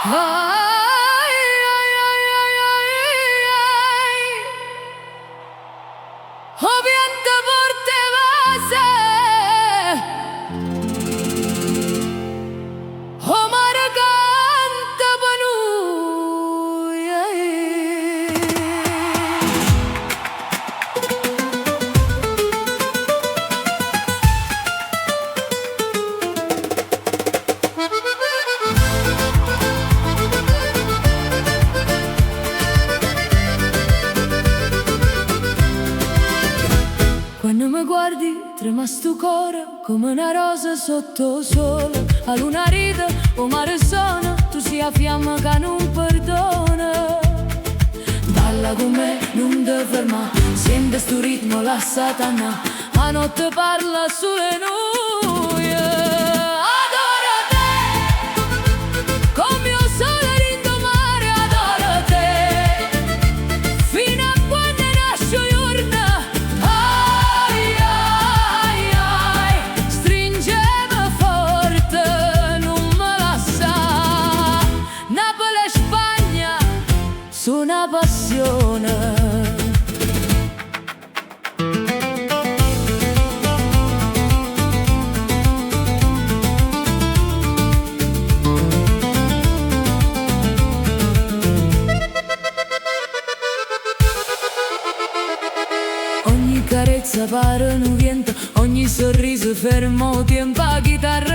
Ai, ai, ai, ai, ai, ai. O pianta porte vase, o mare canta per noi, Quando mi guardi trema sto cuore come una rosa sotto sole. A luna ride o mare sono, tu sia fiamma che non perdona. Balla con me, non ti ferma, sente sto ritmo la satana. A notte parla sulle noi. Adoro te, come il sole l'indomare, adoro te. Fino a quando nasce giorno, ai ai ai, stringeva forte, non me lascia. Napoli e Spagna, su una passione. Ogni carezza pare un vento, ogni sorriso fermo tempo a chitarra